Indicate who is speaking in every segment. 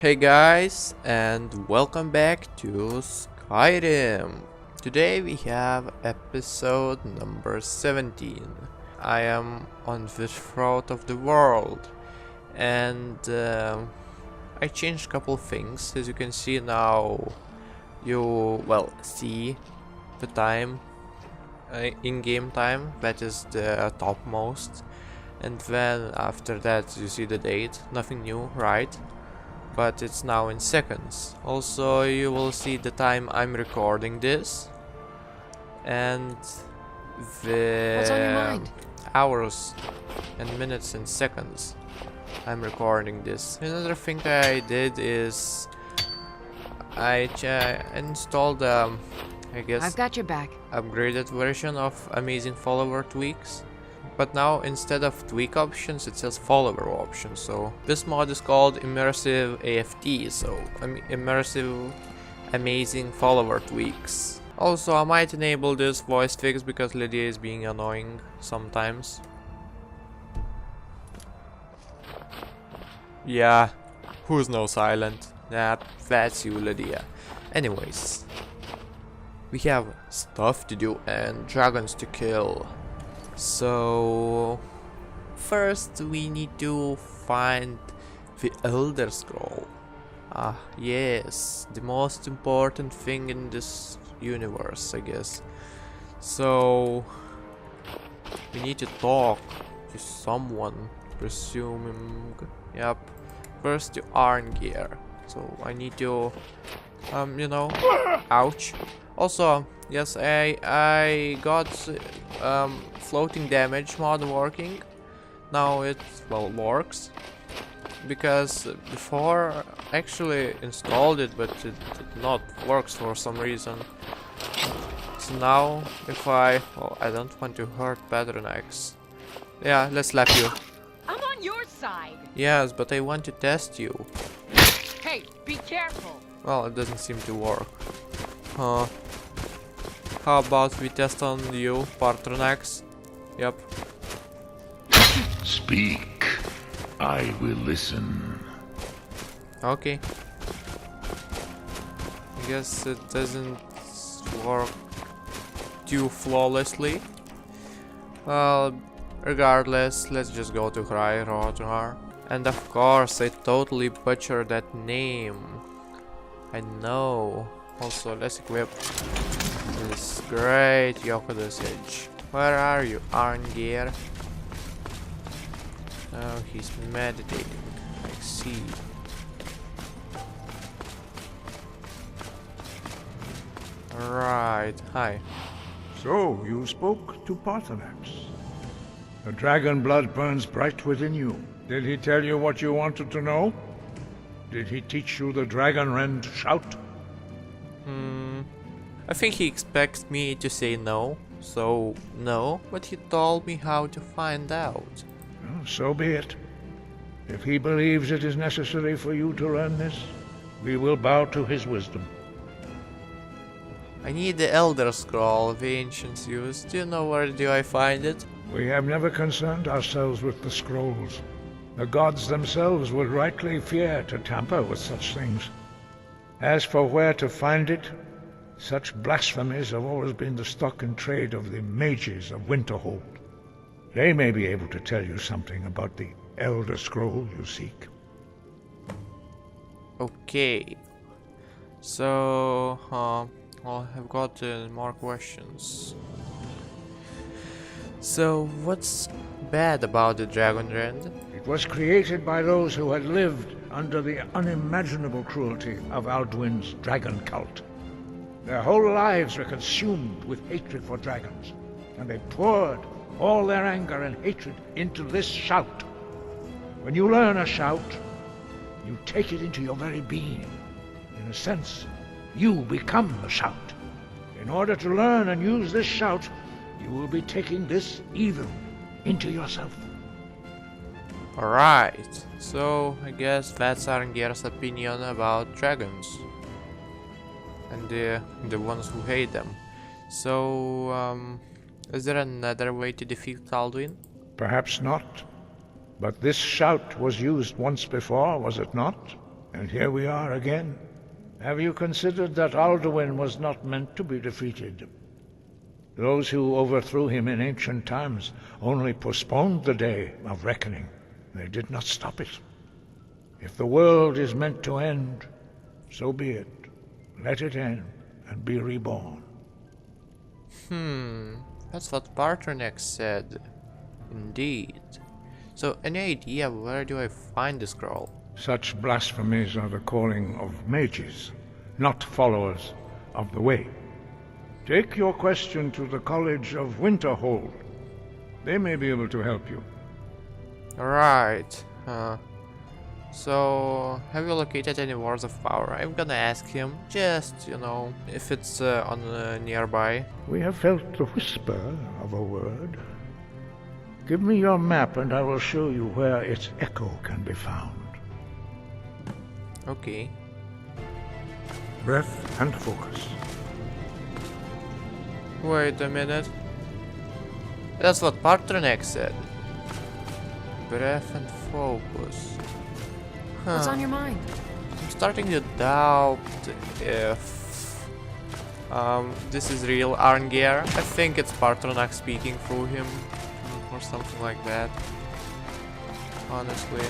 Speaker 1: Hey guys, and welcome back to Skyrim. Today we have episode number 17. I am on the throat of the world, and I changed a couple things. As you can see now, you see the time, in-game time, that is the topmost, and then after that you see the date. Nothing new, right? But it's now in seconds. Also, you will see the time I'm recording this and
Speaker 2: What's on your
Speaker 1: the
Speaker 2: mind?
Speaker 1: hours and minutes and seconds I'm recording this. Another thing that I did is I installed I guess
Speaker 2: I've got your back.
Speaker 1: upgraded version of Amazing Follower Tweaks. But now instead of tweak options it says follower options, so this mod is called Immersive AFT, so Immersive Amazing Follower Tweaks. Also I might enable this voice fix because Lydia is being annoying sometimes. Yeah, who's no silent? That's you, Lydia. Anyways, we have stuff to do and dragons to kill. So first we need to find the Elder Scroll. Ah yes, the most important thing in this universe, I guess. So we need to talk to someone, presuming. Yep. First to Arngeir. So I need to ouch. Also, yes, I got floating damage mod working. Now it works, because before I actually installed it, but it did not works for some reason. So now if I don't want to hurt Patronax. Yeah, let's slap you.
Speaker 2: I'm on your side.
Speaker 1: Yes, but I want to test you.
Speaker 2: Hey, be careful.
Speaker 1: Well, it doesn't seem to work. Huh. How about we test on you, Patronax? Yep.
Speaker 3: Speak. I will listen.
Speaker 1: Okay. I guess it doesn't work too flawlessly. Well, regardless, let's just go to Hryrodnar. And of course, I totally butchered that name. I know. Also, let's equip this great Yokoda's Edge. Where are you, Arngeir? Oh, he's meditating. I see. Alright, hi.
Speaker 4: So, you spoke to Patronax. The dragon blood burns bright within you. Did he tell you what you wanted to know? Did he teach you the dragon rend shout?
Speaker 1: I think he expects me to say no, so no, but he told me how to find out.
Speaker 4: Well, so be it. If he believes it is necessary for you to learn this, we will bow to his wisdom.
Speaker 1: I need the Elder Scroll the ancients used. Do you know where do I find it?
Speaker 4: We have never concerned ourselves with the scrolls. The gods themselves would rightly fear to tamper with such things. As for where to find it, such blasphemies have always been the stock and trade of the mages of Winterhold. They may be able to tell you something about the Elder Scroll you seek.
Speaker 1: Okay. So, well, I've got more questions. So, what's bad about the Dragon Rend?
Speaker 4: It was created by those who had lived under the unimaginable cruelty of Alduin's dragon cult. Their whole lives were consumed with hatred for dragons, and they poured all their anger and hatred into this shout. When you learn a shout, you take it into your very being. In a sense, you become the shout. In order to learn and use this shout, you will be taking this evil into yourself.
Speaker 1: Alright, so I guess that's Arngeir's opinion about dragons. And the ones who hate them. So, is there another way to defeat Alduin?
Speaker 4: Perhaps not. But this shout was used once before, was it not? And here we are again. Have you considered that Alduin was not meant to be defeated? Those who overthrew him in ancient times only postponed the day of reckoning. They did not stop it. If the world is meant to end, so be it. Let it end and be reborn.
Speaker 1: That's what Bartonek said. Indeed. So, any idea where do I find the scroll?
Speaker 4: Such blasphemies are the calling of mages, not followers of the way. Take your question to the College of Winterhold. They may be able to help you.
Speaker 1: Right. So, have you located any Words of Power? I'm gonna ask him, just, if it's on nearby.
Speaker 4: We have felt the whisper of a word. Give me your map and I will show you where its echo can be found.
Speaker 1: Okay.
Speaker 4: Breath and focus.
Speaker 1: Wait a minute. That's what Bartonek said. Breath and focus.
Speaker 2: What's on your mind?
Speaker 1: I'm starting to doubt if this is real Arngeir. I think it's Bartonek speaking through him or something like that. Honestly.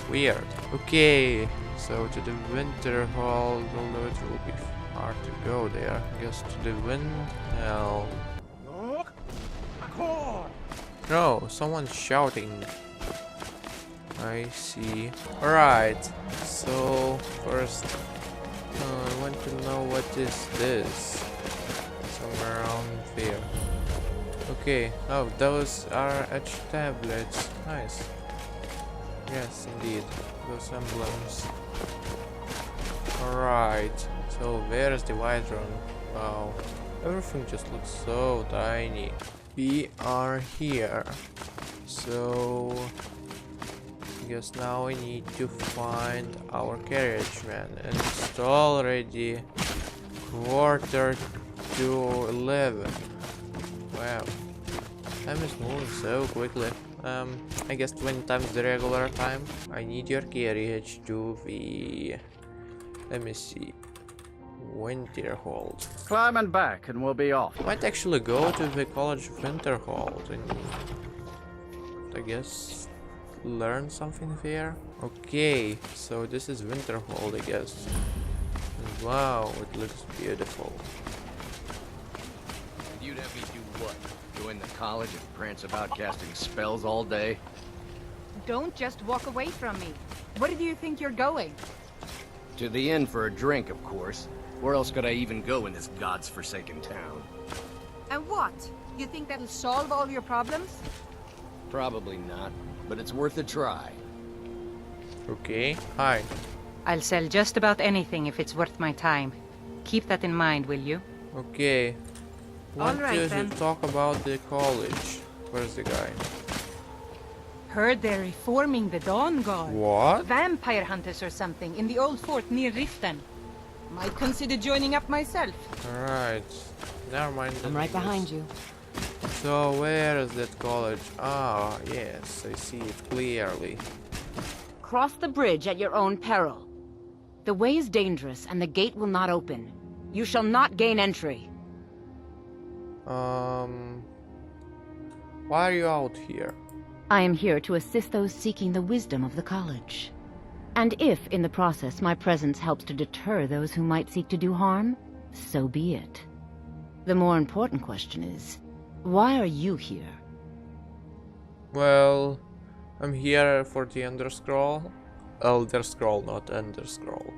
Speaker 1: Weird. Okay, so to the winterhold, although it will be hard to go there. I guess to the windhelm. No, someone's shouting. I see. Alright, so first I want to know what is this. Somewhere around there. Okay, oh, those are etched tablets. Nice. Yes, indeed. Those emblems. Alright, so where is the Widron? Wow, everything just looks so tiny. We are here. So I guess now we need to find our carriage man. And it's already 11:15. Wow. Time is moving so quickly. I guess 20 times the regular time. I need your carriage to the... Let me see. Winterhold.
Speaker 5: Climb and back and we'll be off.
Speaker 1: Might actually go to the College of Winterhold and I guess learn something there. Okay, so this is Winterhold, I guess. And wow, it looks beautiful.
Speaker 5: You'd have me do what? Join the college and prance about casting spells all day?
Speaker 2: Don't just walk away from me. Where do you think you're going?
Speaker 5: To the inn for a drink, of course. Where else could I even go in this god's forsaken town?
Speaker 2: And what? You think that'll solve all your problems?
Speaker 5: Probably not, but it's worth a try.
Speaker 1: Okay, hi.
Speaker 6: I'll sell just about anything if it's worth my time. Keep that in mind, will you?
Speaker 1: Okay. Want
Speaker 2: All right,
Speaker 1: to
Speaker 2: then.
Speaker 1: talk about the college. Where's the guy?
Speaker 6: Heard they're reforming the Dawn Guard.
Speaker 1: What?
Speaker 6: Vampire hunters or something in the old fort near Riften. Might consider joining up myself.
Speaker 1: Alright. Never mind.
Speaker 7: I'm right behind you.
Speaker 1: So where is that college? Ah, yes, I see it clearly.
Speaker 7: Cross the bridge at your own peril. The way is dangerous and the gate will not open. You shall not gain entry.
Speaker 1: Why are you out here?
Speaker 7: I am here to assist those seeking the wisdom of the college. And if, in the process, my presence helps to deter those who might seek to do harm, so be it. The more important question is, why are you here?
Speaker 1: Well, I'm here for the Ender Scroll. Elder Scroll, not Ender Scroll.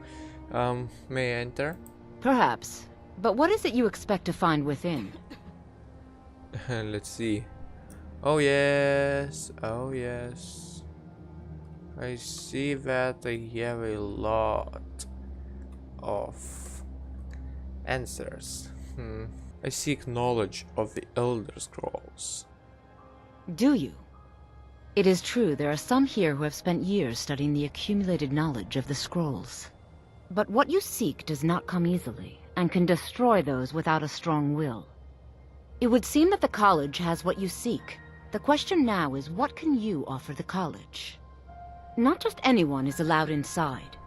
Speaker 1: May I enter?
Speaker 7: Perhaps. But what is it you expect to find within?
Speaker 1: Let's see. Oh yes, oh yes. I see that I have a lot of answers. I seek knowledge of the Elder Scrolls.
Speaker 7: Do you? It is true there are some here who have spent years studying the accumulated knowledge of the scrolls. But what you seek does not come easily, and can destroy those without a strong will. It would seem that the college has what you seek. The question now is, what can you offer the college? Not just anyone is allowed inside.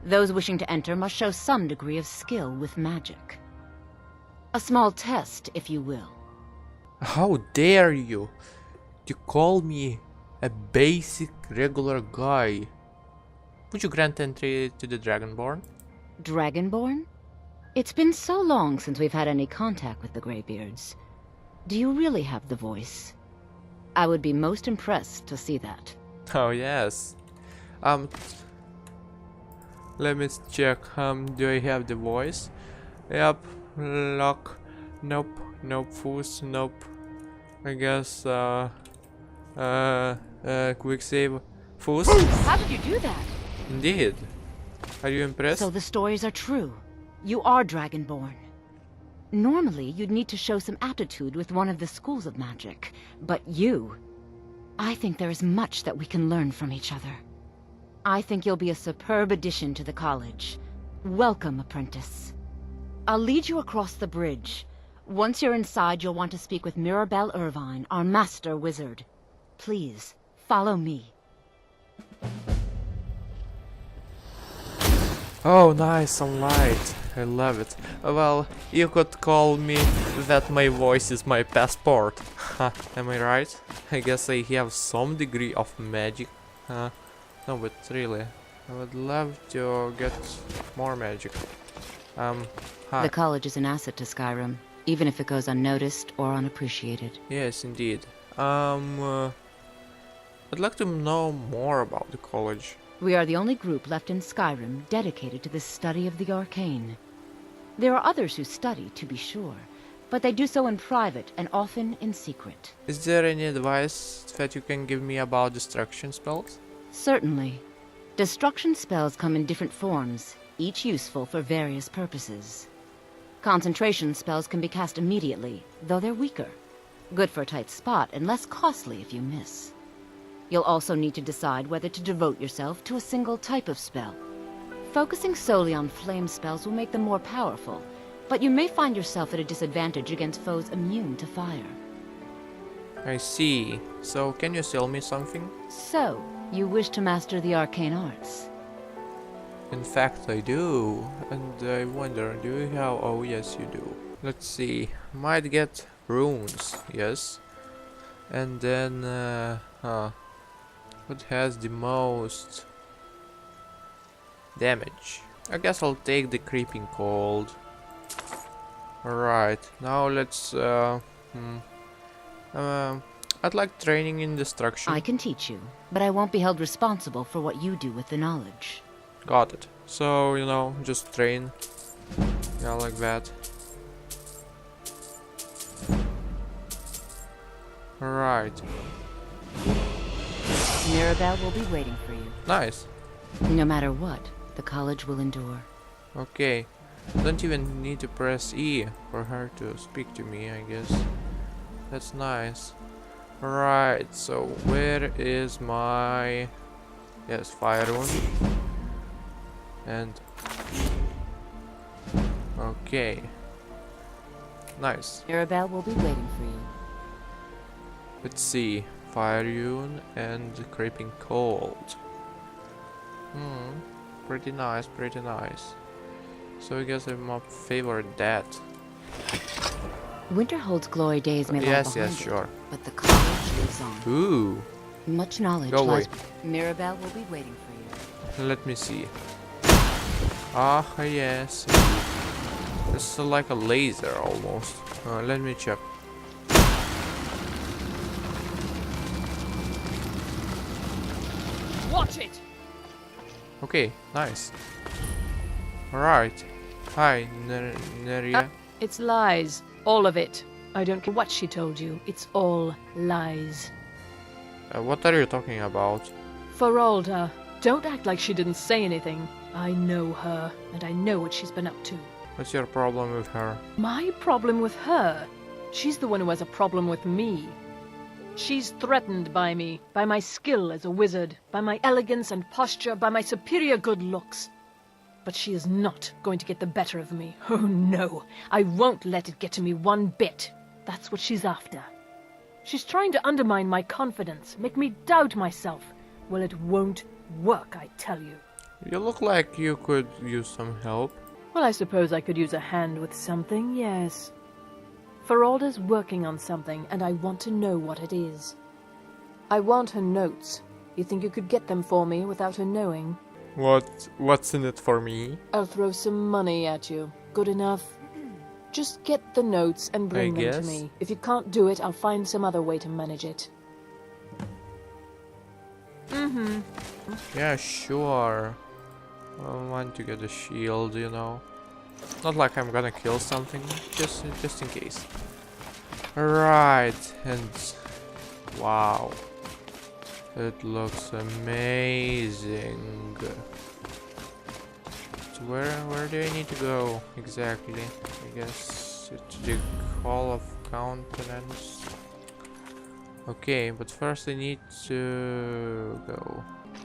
Speaker 7: Those wishing to enter must show some degree of skill with magic. A small test, if you will.
Speaker 1: How dare you? You call me a basic regular guy. Would you grant entry to the Dragonborn?
Speaker 7: Dragonborn? It's been so long since we've had any contact with the Greybeards. Do you really have the voice? I would be most impressed to see that.
Speaker 1: Oh yes. Let me check. Do I have the voice? Yep. Lock. Nope. Nope. Foos. Nope. I guess. Quick save. Foos.
Speaker 7: How did you do that?
Speaker 1: Indeed. Are you impressed?
Speaker 7: So the stories are true. You are Dragonborn. Normally, you'd need to show some aptitude with one of the schools of magic. But you... I think there is much that we can learn from each other. I think you'll be a superb addition to the college. Welcome, apprentice. I'll lead you across the bridge. Once you're inside, you'll want to speak with Mirabelle Irvine, our master wizard. Please, follow me.
Speaker 1: Oh, nice, some light. I love it. Well, you could call me that my voice is my passport. Am I right? I guess I have some degree of magic. No, but really, I would love to get more magic.
Speaker 7: The college is an asset to Skyrim, even if it goes unnoticed or unappreciated.
Speaker 1: Yes, indeed. I'd like to know more about the college.
Speaker 7: We are the only group left in Skyrim dedicated to the study of the arcane. There are others who study, to be sure, but they do so in private and often in secret.
Speaker 1: Is there any advice that you can give me about destruction spells?
Speaker 7: Certainly. Destruction spells come in different forms, each useful for various purposes. Concentration spells can be cast immediately, though they're weaker. Good for a tight spot and less costly if you miss. You'll also need to decide whether to devote yourself to a single type of spell. Focusing solely on flame spells will make them more powerful, but you may find yourself at a disadvantage against foes immune to fire.
Speaker 1: I see. So, can you sell me something?
Speaker 7: So, you wish to master the arcane arts?
Speaker 1: In fact, I do. And I wonder, do you have... Oh, yes, you do. Let's see. Might get runes, yes. And then, what has the most damage? I guess I'll take the creeping cold. Alright, now let's, I'd like training in destruction.
Speaker 7: I can teach you, but I won't be held responsible for what you do with the knowledge.
Speaker 1: Got it. So, you know, just train. Yeah, like that. Alright.
Speaker 7: Mirabelle will be waiting for you.
Speaker 1: Nice.
Speaker 7: No matter what, the college will endure.
Speaker 1: Okay. Don't even need to press E for her to speak to me, I guess. That's nice. Alright, so where is my... Yes, fire rune. And... Okay. Nice.
Speaker 7: Mirabelle will be waiting for you.
Speaker 1: Let's see. Fire rune and creeping cold. Pretty nice, pretty nice. So I guess I'm up favor that.
Speaker 7: Winterhold's glory days may lie
Speaker 1: Yes,
Speaker 7: behind
Speaker 1: yes,
Speaker 7: it,
Speaker 1: sure.
Speaker 7: but the college lives on.
Speaker 1: Ooh.
Speaker 7: Much knowledge
Speaker 1: Go
Speaker 7: lies...
Speaker 1: away.
Speaker 7: Mirabelle will be waiting for you.
Speaker 1: Let me see. Ah, yes. It's like a laser almost. Let me check.
Speaker 6: Watch it!
Speaker 1: Okay, nice. Alright. Hi, Neria.
Speaker 8: It's lies. All of it. I don't care what she told you. It's all lies.
Speaker 1: What are you talking about?
Speaker 8: Feralda, don't act like she didn't say anything. I know her, and I know what she's been up to.
Speaker 1: What's your problem with her?
Speaker 8: My problem with her? She's the one who has a problem with me. She's threatened by me, by my skill as a wizard, by my elegance and posture, by my superior good looks. But she is not going to get the better of me. Oh no, I won't let it get to me one bit. That's what she's after. She's trying to undermine my confidence, make me doubt myself. Well, it won't Work, I tell you.
Speaker 1: You look like you could use some help.
Speaker 8: Well, I suppose I could use a hand with something, yes. Feralda's working on something, and I want to know what it is. I want her notes. You think you could get them for me without her knowing?
Speaker 1: What's in it for me?
Speaker 8: I'll throw some money at you. Good enough? Just get the notes and bring them to me. If you can't do it, I'll find some other way to manage it.
Speaker 1: Yeah, sure. I want to get a shield, you know. Not like I'm gonna kill something, just in case. Alright, and wow. It looks amazing. So where do I need to go exactly? I guess it's the Hall of Countenance. Okay, but first I need to go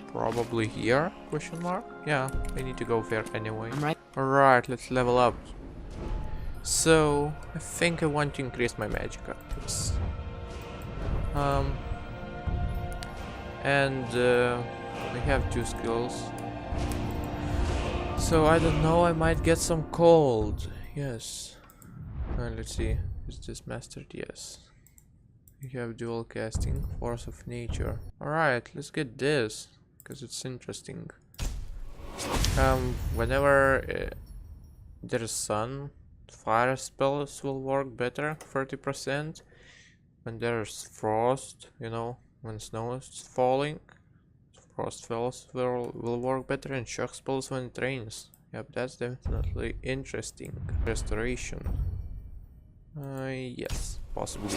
Speaker 1: probably here? Question mark? Yeah, I need to go there anyway.
Speaker 7: I'm right.
Speaker 1: Alright, let's level up. So I think I want to increase my magic items. I have 2 skills. So I don't know, I might get some cold. Yes. Let's see. Is this mastered? Yes. You have dual casting, force of nature. Alright, let's get this, because it's interesting. Whenever there's sun, fire spells will work better, 30%. When there's frost, you know, when snow is falling, frost spells will work better, and shock spells when it rains. Yep, that's definitely interesting. Restoration. Yes, possibly.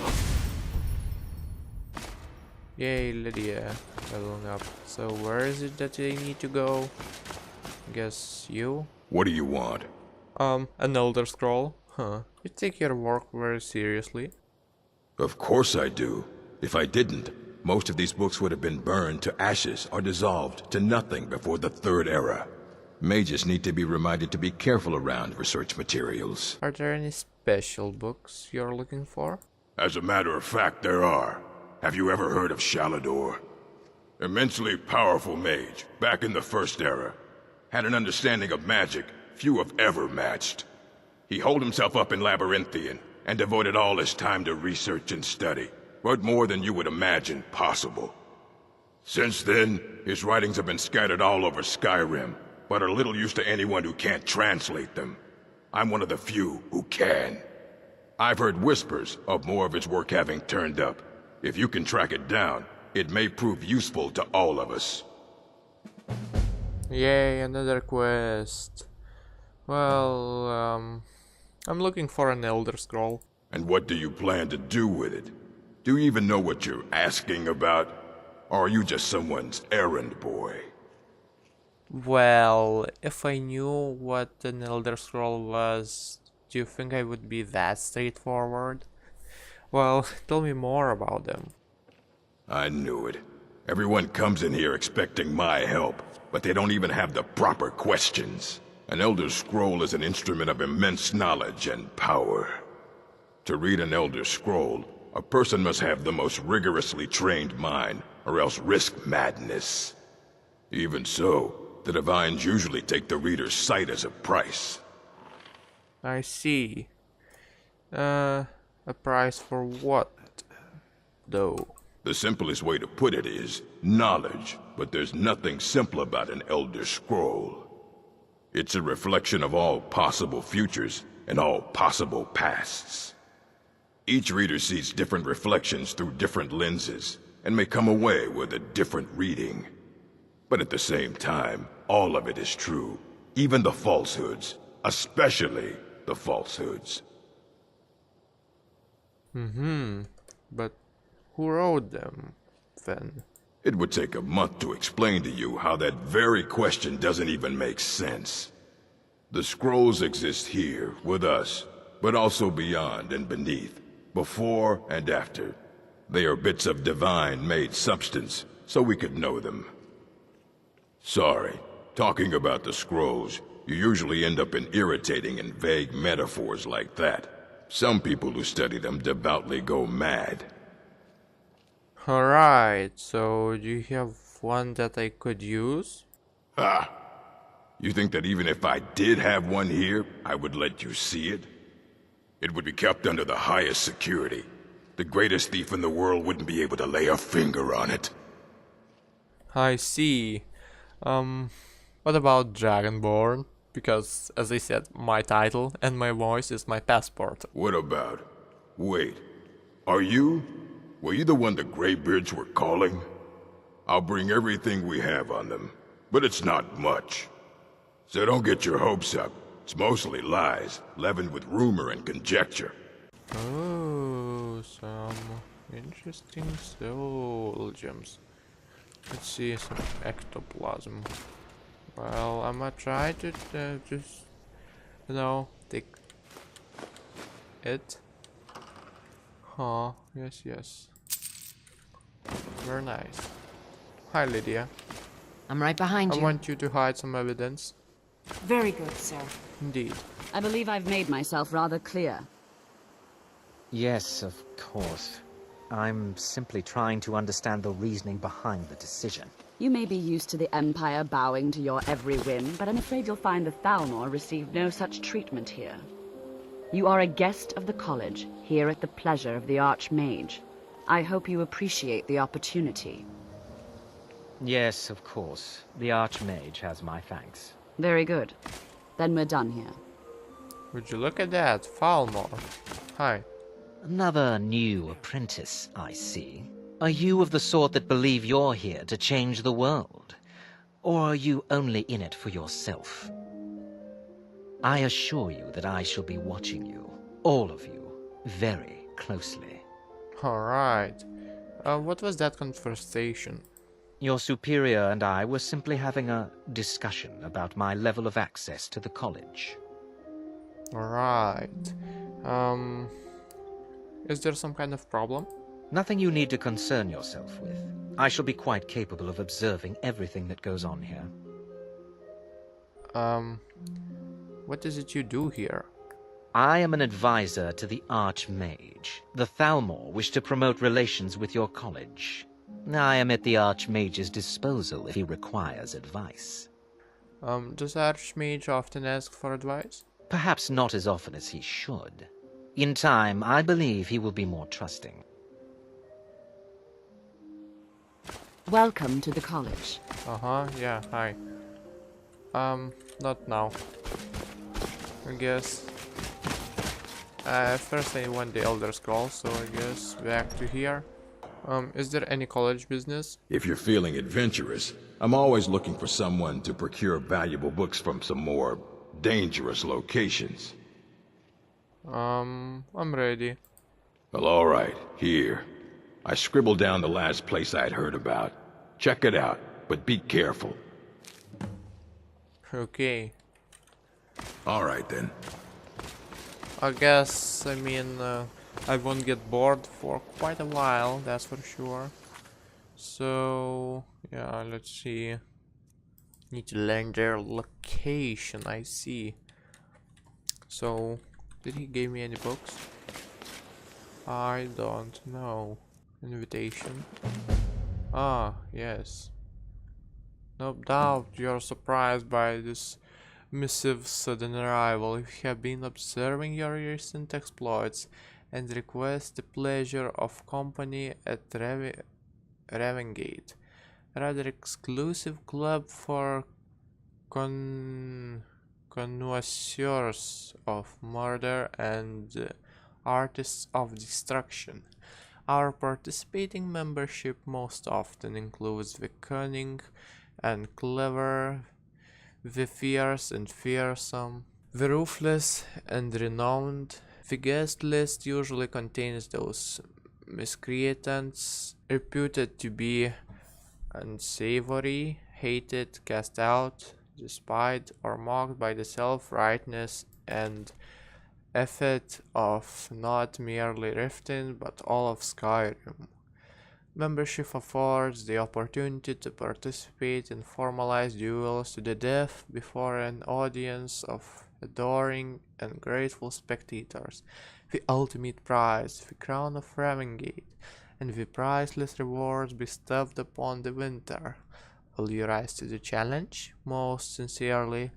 Speaker 1: Yay, Lydia, leveling up. So where is it that they need to go? Guess you?
Speaker 3: What do you want?
Speaker 1: An Elder Scroll. Huh. You take your work very seriously.
Speaker 3: Of course I do. If I didn't, most of these books would have been burned to ashes or dissolved to nothing before the Third Era. Mages need to be reminded to be careful around research materials.
Speaker 1: Are there any special books you're looking for?
Speaker 3: As a matter of fact, there are. Have you ever heard of Shalador? Immensely powerful mage, back in the First Era. Had an understanding of magic few have ever matched. He holed himself up in Labyrinthian and devoted all his time to research and study, but more than you would imagine possible. Since then, his writings have been scattered all over Skyrim, but are little use to anyone who can't translate them. I'm one of the few who can. I've heard whispers of more of his work having turned up. If you can track it down, it may prove useful to all of us.
Speaker 1: Yay, another quest. Well, I'm looking for an Elder Scroll.
Speaker 3: And what do you plan to do with it? Do you even know what you're asking about? Or are you just someone's errand boy?
Speaker 1: Well, if I knew what an Elder Scroll was, do you think I would be that straightforward? Well, tell me more about them.
Speaker 3: I knew it. Everyone comes in here expecting my help, but they don't even have the proper questions. An Elder Scroll is an instrument of immense knowledge and power. To read an Elder Scroll, a person must have the most rigorously trained mind, or else risk madness. Even so, the Divines usually take the reader's sight as a price.
Speaker 1: I see. A price for what, though?
Speaker 3: The simplest way to put it is knowledge, but there's nothing simple about an Elder Scroll. It's a reflection of all possible futures and all possible pasts. Each reader sees different reflections through different lenses and may come away with a different reading. But at the same time, all of it is true, even the falsehoods, especially the falsehoods.
Speaker 1: But who wrote them, then?
Speaker 3: It would take a month to explain to you how that very question doesn't even make sense. The scrolls exist here, with us, but also beyond and beneath, before and after. They are bits of divine-made substance, so we could know them. Sorry, talking about the scrolls, you usually end up in irritating and vague metaphors like that. Some people who study them devoutly go mad.
Speaker 1: Alright, so do you have one that I could use?
Speaker 3: Ha! You think that even if I did have one here, I would let you see it? It would be kept under the highest security. The greatest thief in the world wouldn't be able to lay a finger on it.
Speaker 1: I see. What about Dragonborn? Because, as I said, my title and my voice is my passport.
Speaker 3: What about? Wait. Are you? Were you the one the Greybeards were calling? I'll bring everything we have on them, but it's not much. So don't get your hopes up. It's mostly lies, leavened with rumor and conjecture.
Speaker 1: Oh, some interesting soul gems. Let's see, some ectoplasm. Well, I'm gonna try to just, you know, take it. Huh, yes. Very nice. Hi, Lydia.
Speaker 7: I'm right behind
Speaker 1: I
Speaker 7: you.
Speaker 1: want you to hide some evidence.
Speaker 9: Very good, sir.
Speaker 1: Indeed.
Speaker 9: I believe I've made myself rather clear.
Speaker 10: Yes, of course. I'm simply trying to understand the reasoning behind the decision.
Speaker 9: You may be used to the Empire bowing to your every whim, but I'm afraid you'll find the Thalmor received no such treatment here. You are a guest of the college, here at the pleasure of the Archmage. I hope you appreciate the opportunity.
Speaker 10: Yes, of course. The Archmage has my thanks.
Speaker 9: Very good. Then we're done here.
Speaker 1: Would you look at that? Falmore. Hi.
Speaker 10: Another new apprentice, I see. Are you of the sort that believe you're here to change the world? Or are you only in it for yourself? I assure you that I shall be watching you, all of you, very closely.
Speaker 1: Alright. What was that conversation?
Speaker 10: Your superior and I were simply having a discussion about my level of access to the college.
Speaker 1: Alright. Is there some kind of problem?
Speaker 10: Nothing you need to concern yourself with. I shall be quite capable of observing everything that goes on here.
Speaker 1: What is it you do here?
Speaker 10: I am an advisor to the Archmage. The Thalmor wish to promote relations with your college. I am at the Archmage's disposal if he requires advice.
Speaker 1: Does Archmage often ask for advice?
Speaker 10: Perhaps not as often as he should. In time, I believe he will be more trusting.
Speaker 9: Welcome to the college.
Speaker 1: Yeah, hi. Not now. I guess. First I want the Elder Scrolls, so I guess back to here. Is there any college business?
Speaker 3: If you're feeling adventurous, I'm always looking for someone to procure valuable books from some more dangerous locations.
Speaker 1: I'm ready.
Speaker 3: Well, all right, here. I scribbled down the last place I'd heard about. Check it out, but be careful.
Speaker 1: Okay.
Speaker 3: All right, then.
Speaker 1: I guess, I mean, I won't get bored for quite a while, that's for sure. So, yeah, let's see. Need to learn their location, I see. So, did he give me any books? I don't know. Invitation. Ah, yes. No doubt you're surprised by this missive's sudden arrival. If you have been observing your recent exploits and request the pleasure of company at Ravengate, a rather exclusive club for connoisseurs of murder and artists of destruction. Our participating membership most often includes the cunning and clever, the fierce and fearsome, the ruthless and renowned. The guest list usually contains those miscreants reputed to be unsavory, hated, cast out, despised, or mocked by the self-rightness and effort of not merely Riften but all of Skyrim. Membership affords the opportunity to participate in formalized duels to the death before an audience of adoring and grateful spectators. The ultimate prize, the crown of Ravengate, and the priceless rewards bestowed upon the winter. Will you rise to the challenge? Most sincerely,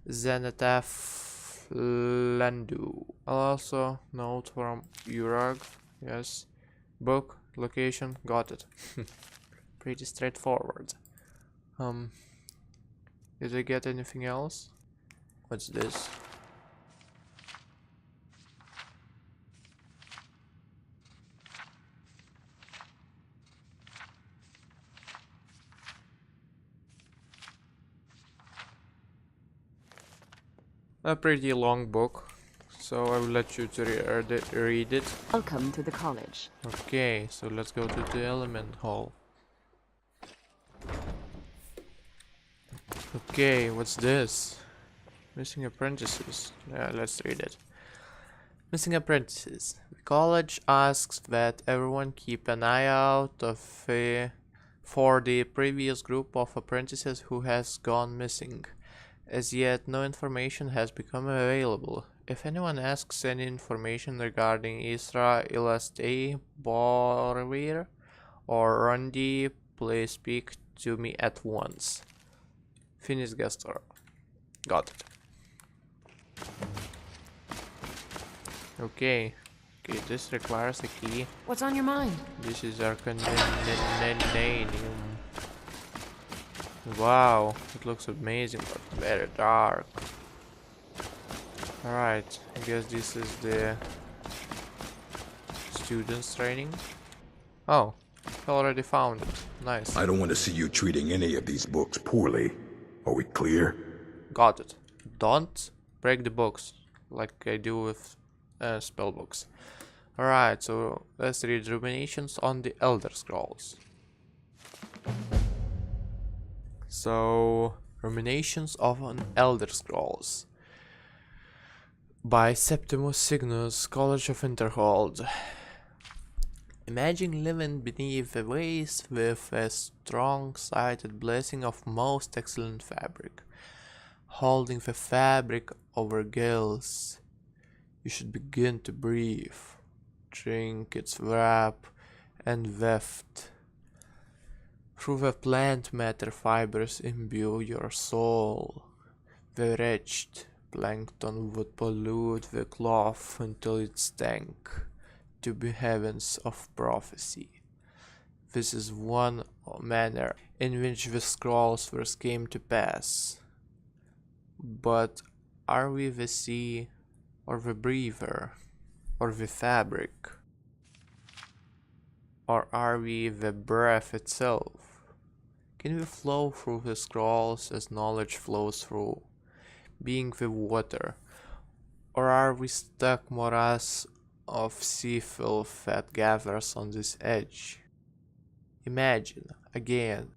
Speaker 1: Zenithaf Landu. I'll also note from Urag. Yes. Book, location, got it. Pretty straightforward. Did I get anything else? What's this? A pretty long book, so I will let you to read it.
Speaker 9: Welcome to the college.
Speaker 1: Okay, so let's go to the element hall. Okay, what's this? Missing apprentices. Yeah, let's read it. Missing apprentices. The college asks that everyone keep an eye out for the previous group of apprentices who has gone missing. As yet, no information has become available. If anyone asks any information regarding Isra, Ilastei, Borvir, or Rundi, please speak to me at once. Finis Gastor. Got it. Okay. Okay, this requires a key.
Speaker 6: What's on your mind?
Speaker 1: This is Arcananium. Wow, it looks amazing, but very dark. Alright, I guess this is the students training. Oh, I already found it. Nice.
Speaker 3: I don't want to see you treating any of these books poorly. Are we clear?
Speaker 1: Got it. Don't break the books like I do with spell books. Alright, so let's read Ruminations on the Elder Scrolls. So, Ruminations of an Elder Scrolls by Septimus Signus, College of Winterhold. Imagine living beneath the waves with a strong-sighted blessing of most excellent fabric, holding the fabric over gills. You should begin to breathe, drink its wrap and weft. Through the plant matter fibers imbue your soul. The wretched plankton would pollute the cloth until it stank to be heavens of prophecy. This is one manner in which the scrolls first came to pass. But are we the sea, or the breather, or the fabric? Or are we the breath itself? Can we flow through the scrolls as knowledge flows through, being the water? Or are we stuck morass of sea filth that gathers on this edge? Imagine, again,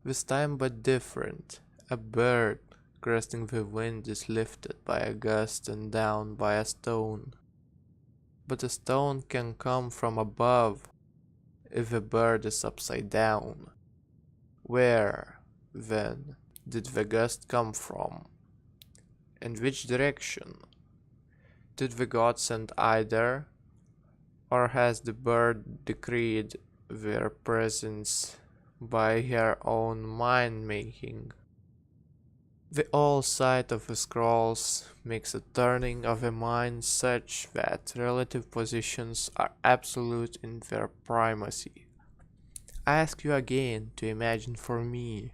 Speaker 1: this time but different, a bird cresting the wind is lifted by a gust and down by a stone. But a stone can come from above if the bird is upside down. Where, then, did the gust come from? And which direction? Did the god send either? Or has the bird decreed their presence by her own mind-making? The all sight of the scrolls makes a turning of the mind such that relative positions are absolute in their primacy. I ask you again to imagine for me.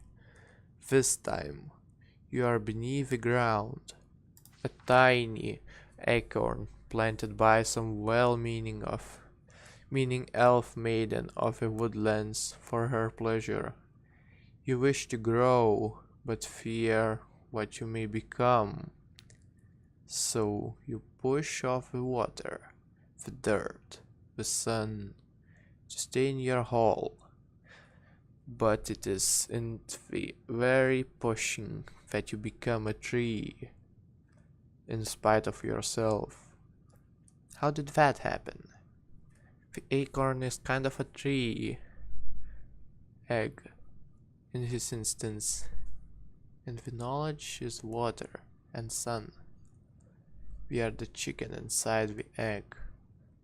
Speaker 1: This time, you are beneath the ground, a tiny acorn planted by some well-meaning elf maiden of the woodlands for her pleasure. You wish to grow, but fear what you may become. So you push off the water, the dirt, the sun, to stay in your hole. But it is in the very pushing that you become a tree, in spite of yourself. How did that happen? The acorn is kind of a tree, egg, in his instance, and the knowledge is water and sun. We are the chicken inside the egg,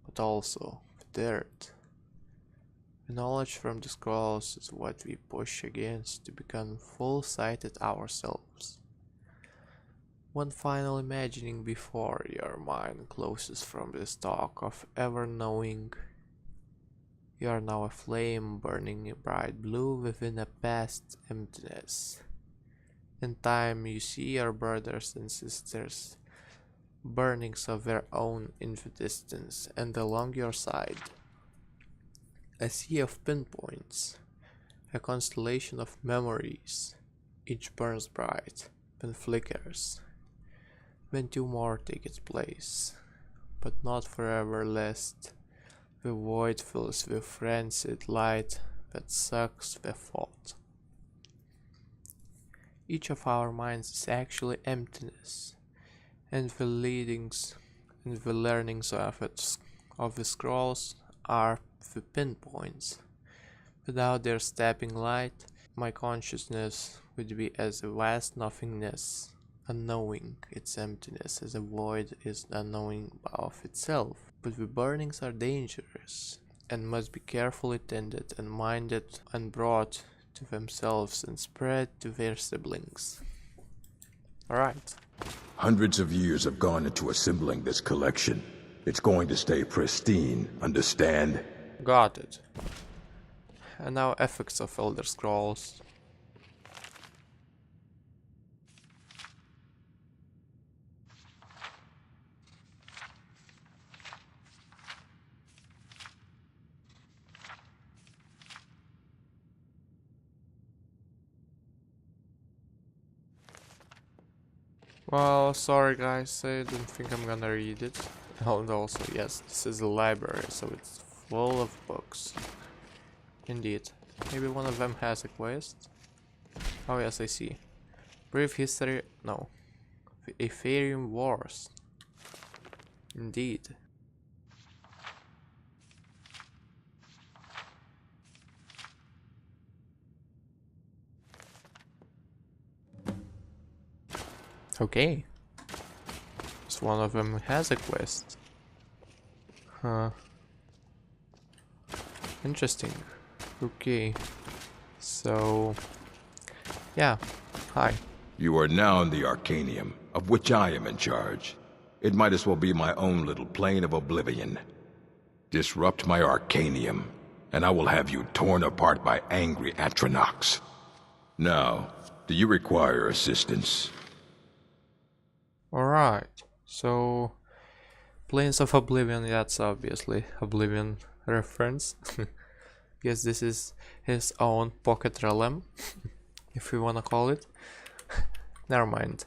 Speaker 1: but also the dirt. The knowledge from the scrolls is what we push against to become full-sighted ourselves. One final imagining before your mind closes from the stalk of ever knowing. You are now a flame burning bright blue within a past emptiness. In time you see your brothers and sisters, burnings of their own in the distance and along your side. A sea of pinpoints, a constellation of memories, each burns bright, then flickers. Then two more take its place, but not forever, lest the void fills with frenzied light that sucks the thought. Each of our minds is actually emptiness, and the leadings and the learnings of the scrolls are the pinpoints. Without their stepping light, my consciousness would be as a vast nothingness, unknowing its emptiness as a void is unknowing of itself. But the burnings are dangerous, and must be carefully tended and minded and brought to themselves and spread to their siblings. Alright.
Speaker 3: Hundreds of years have gone into assembling this collection. It's going to stay pristine, understand?
Speaker 1: Got it. And now effects of Elder Scrolls. Well, sorry guys, I don't think I'm gonna read it. And also, yes, this is a library, so it's full of books. Indeed. Maybe one of them has a quest? Oh yes, I see. Brief history... no. The Ethereum Wars. Indeed. Okay. So one of them has a quest. Huh. Interesting. Okay. So... yeah. Hi.
Speaker 3: You are now in the Arcanium, of which I am in charge. It might as well be my own little plane of oblivion. Disrupt my Arcanium, and I will have you torn apart by angry Atronachs. Now, do you require assistance?
Speaker 1: Alright, so Planes of Oblivion, that's obviously Oblivion reference. Guess this is his own pocket realm, if we wanna call it. Never mind.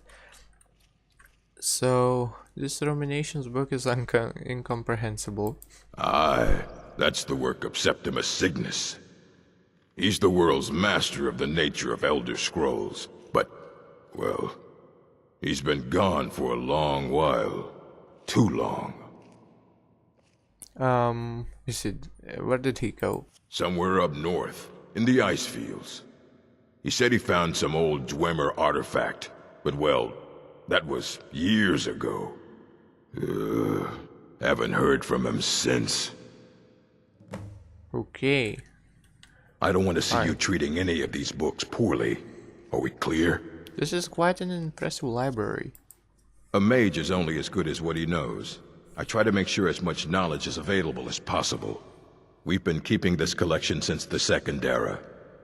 Speaker 1: So, this Ruminations book is incomprehensible.
Speaker 3: Aye, that's the work of Septimus Cygnus. He's the world's master of the nature of Elder Scrolls, but, well... he's been gone for a long while. Too long.
Speaker 1: Where did he go?
Speaker 3: Somewhere up north, in the ice fields. He said he found some old Dwemer artifact, but well, that was years ago. Haven't heard from him since.
Speaker 1: Okay.
Speaker 3: I don't want to see you treating any of these books poorly. Are we clear?
Speaker 1: This is quite an impressive library.
Speaker 3: A mage is only as good as what he knows. I try to make sure as much knowledge is available as possible. We've been keeping this collection since the Second Era.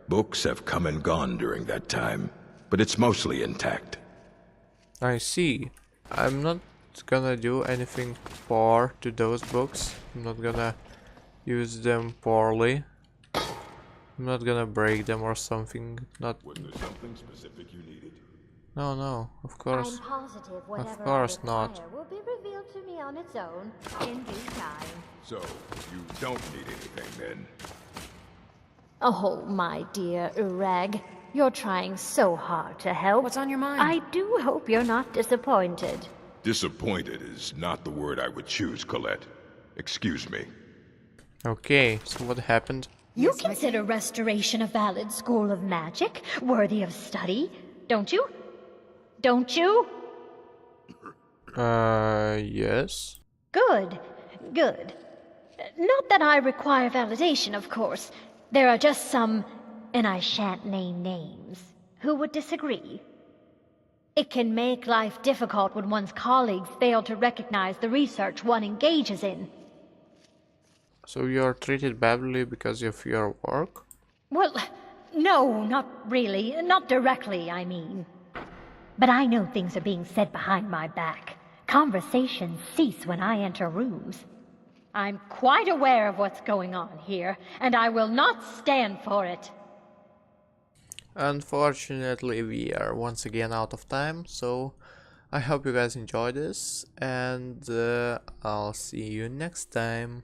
Speaker 3: Books have come and gone during that time, but it's mostly intact.
Speaker 1: I see. I'm not gonna do anything poor to those books. I'm not gonna use them poorly. I'm not gonna break them or something. Not.
Speaker 3: Was there something specific you needed?
Speaker 1: No, of course.
Speaker 11: I'm positive whatever
Speaker 1: Of course
Speaker 11: I
Speaker 1: not.
Speaker 11: require will be revealed to me on its own in due time.
Speaker 3: So, you don't need anything then?
Speaker 11: Oh, my dear Urag, you're trying so hard to help.
Speaker 6: What's on your mind?
Speaker 11: I do hope you're not disappointed.
Speaker 3: Disappointed is not the word I would choose, Colette. Excuse me.
Speaker 1: Okay, so what happened?
Speaker 11: You consider restoration a valid school of magic, worthy of study, don't you? Don't you?
Speaker 1: Yes.
Speaker 11: Good, good. Not that I require validation, of course. There are just some, and I shan't name names, who would disagree. It can make life difficult when one's colleagues fail to recognize the research one engages in.
Speaker 1: So you're treated badly because of your work?
Speaker 11: Well, no, not really. Not directly, I mean. But I know things are being said behind my back. Conversations cease when I enter rooms. I'm quite aware of what's going on here, and I will not stand for it.
Speaker 1: Unfortunately, we are once again out of time, so I hope you guys enjoyed this, and I'll see you next time.